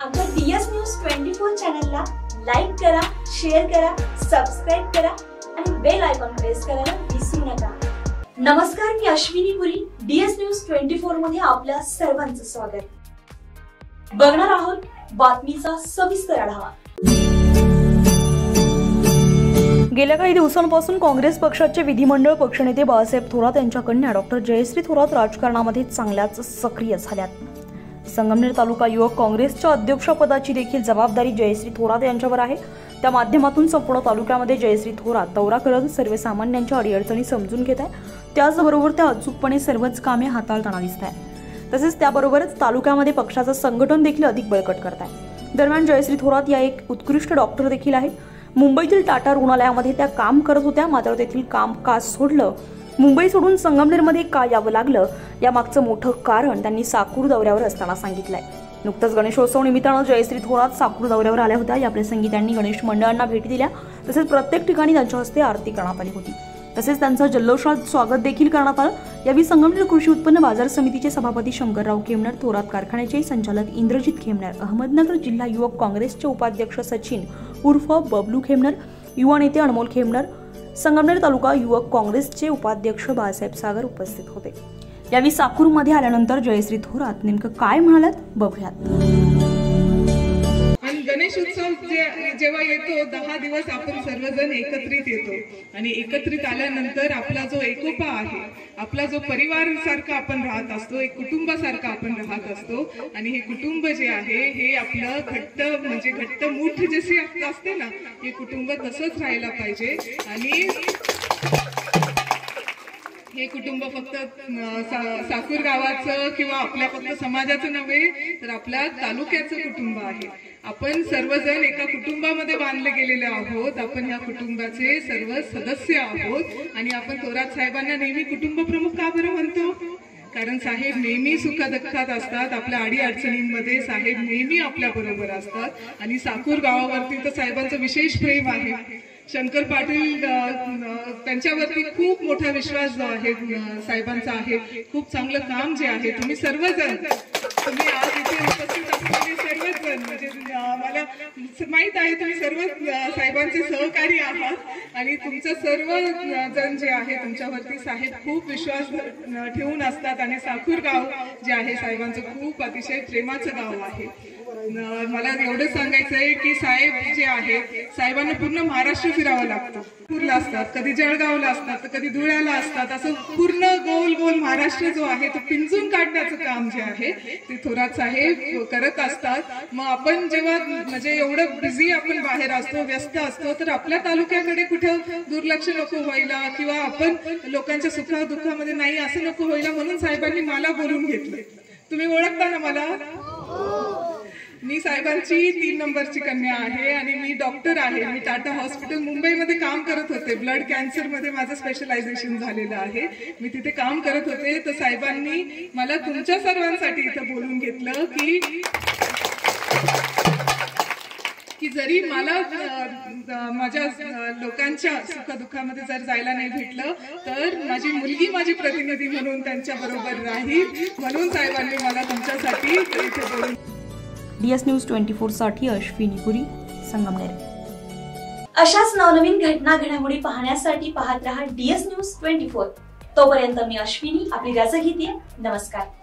आमच्या DS news 24 चॅनलला like करा, शेअर करा, सबस्क्राइब करा आणि बेल आयकॉन प्रेस करायला विसरू नका। नमस्कार, मी अश्विनी पुरी, डीएस न्यूज 24 मध्ये आपल्या सर्वांचं स्वागत। बघणार आहोत बातमीचा सविस्तर आढावा। गेल्या काही दिवसांपासून काँग्रेस पक्षाचे विधिमंडळ पक्षनेते बाळासाहेब थोरात यांच्या कन्या डॉक्टर जयश्री थोरात राजकारणामध्ये चांगल्याच सक्रिय झाल्यात। संगमनेर तालुका युवक काँग्रेसच्या अध्यक्षपदाची देखील जबाबदारी जयश्री थोरात यांच्यावर आहे। त्या माध्यमातून संपूर्ण तालुक्यामध्ये जयश्री थोरात दौरा करत सर्वसामान्यांच्या अडीअडचणी समजून घेत आहे। त्याचबरोबर त्या अचूकपणे सर्वच कामे हाताळताना दिसत आहे। तसेच त्याबरोबरच तालुक्यामध्ये पक्षाचं संघटन देखील अधिक बळकट करत आहे। दरम्यान जयश्री थोरात या एक उत्कृष्ट डॉक्टर देखील आहेत। मुंबईतील टाटा रुग्णालयामध्ये त्या काम करत होत्या, मात्र तेथील कामकाज सोडलं। मुंबई सोडून संगमनेरमध्ये का यावं लागलं यामागचं मोठं कारण त्यांनी साकूर दौऱ्यावर असताना सांगितलंय। नुकतंच गणेशोत्सव निमित्तानं जयश्री थोरात साकूर दौऱ्यावर आल्या होत्या। या प्रसंगी त्यांनी गणेश मंडळांना भेटी दिल्या, तसेच प्रत्येक ठिकाणी त्यांच्या हस्ते आरती करण्यात आली होती। तसेच त्यांचं जल्लोषात स्वागत देखील करण्यात आलं। यावेळी संगमनेर कृषी उत्पन्न बाजार समितीचे सभापती शंकरराव खेमनर, थोरात कारखान्याचे संचालक इंद्रजित खेमनर, अहमदनगर जिल्हा युवक काँग्रेसचे उपाध्यक्ष सचिन उर्फ बबलू खेमनर, युवा नेते अनमोल खेमनर, संगमनेर तालुका युवक काँग्रेसचे उपाध्यक्ष बाळासाहेब सागर उपस्थित होते। यावेळी साकूरमध्ये आल्यानंतर जयश्री थोरात नेमकं काय म्हणाल्यात बघूयात। गणेश उत्सव जेव्हा येतो 10 दिवस आपण सर्वजण एकत्रित येतो आणि एकत्रित आल्यानंतर आपला जो एकोपा आहे, आपला जो परिवार सारखा आपण राहत असतो, एक कुटुंबासारखा आपण राहत असतो आणि हे कुटुंब जे आहे हे आपलं घट्ट मूठ जशी असते ना, हे कुटुंब तसंच राहायला पाहिजे। आणि हे कुटुंब फक्त साकूर गावाचं किंवा आपल्या फक्त समाजाचं नव्हे, तर आपल्या तालुक्याचं कुटुंब आहे। आपण सर्वजण एका कुटुंबामध्ये बांधले गेलेले आहोत। आपण ह्या कुटुंबाचे सर्व सदस्य आहोत आणि आपण थोरात साहेबांना नेहमी कुटुंब प्रमुख का बरं म्हणतो? कारण साहेब नेहमी सुखदुःखात असतात, आपल्या अडी अडचणींमध्ये साहेब नेहमी आपल्या बरोबर असतात। आणि साकूर गावावरती तर साहेबांचं विशेष प्रेम आहे। शंकर पाटील त्यांच्यावरती खूप मोठा विश्वास जो आहे साहेबांचा आहे। खूप चांगलं काम जे आहे, तुम्ही सर्वजण तुम्ही आज इथे उपस्थित असलेले सर्वजण म्हणजे मला माहित आहे तुम्ही सर्व साहेबांचे सहकारी आहात आणि तुमचं सर्व जण जे आहे तुमच्यावरती साहेब खूप विश्वास ठेवून असतात। आणि साकूर गाव जे आहे साहेबांचं खूप अतिशय प्रेमाचं गाव आहे। मला एवढंच सांगायचंय की साहेब जे आहे साहेबांना पूर्ण महाराष्ट्र फिरावं लागतं। नागपूरला असतात, कधी जळगावला असतात, तर कधी धुळ्याला असतात, असं पूर्ण गोल गोल महाराष्ट्र जो आहे तो पिंजून काढण्याचं काम जे आहे ते थोरात साहेब करत असतात। मग आपण जेव्हा म्हणजे एवढं बिझी आपण बाहेर असतो, व्यस्त असतो, तर आपल्या तालुक्याकडे कुठं दुर्लक्ष नको व्हायला किंवा आपण लोकांच्या सुखा दुःखामध्ये नाही असं नको व्हायला, म्हणून साहेबांनी मला बोलून घेतलं। तुम्ही ओळखता ना मला? मी साहेबांची 3 नंबरची कन्या आहे आणि मी डॉक्टर आहे। मी टाटा हॉस्पिटल मुंबईमध्ये काम करत होते। ब्लड कॅन्सर मध्ये माझं स्पेशलायझेशन झालेलं आहे। मी तिथे काम करत होते, तर साहेबांनी मला तुमच्या सर्वांसाठी इथं बोलून घेतलं की जरी मला माझ्या लोकांच्या सुखदुःखामध्ये जर जायला नाही भेटलं, तर माझी मुलगी माझी प्रतिनिधी म्हणून त्यांच्या बरोबर राहील, म्हणून साहेबांनी मला तुमच्यासाठी इथे बोलून। डीएस न्यूज 24 साठी अश्विनी पुरी, संगमनेर। अशाच नवनवीन घडामोडी पाहण्यासाठी पाहत रहा डीएस न्यूज 24। तोपर्यंत मी अश्विनी आपली रजा घेते। नमस्कार।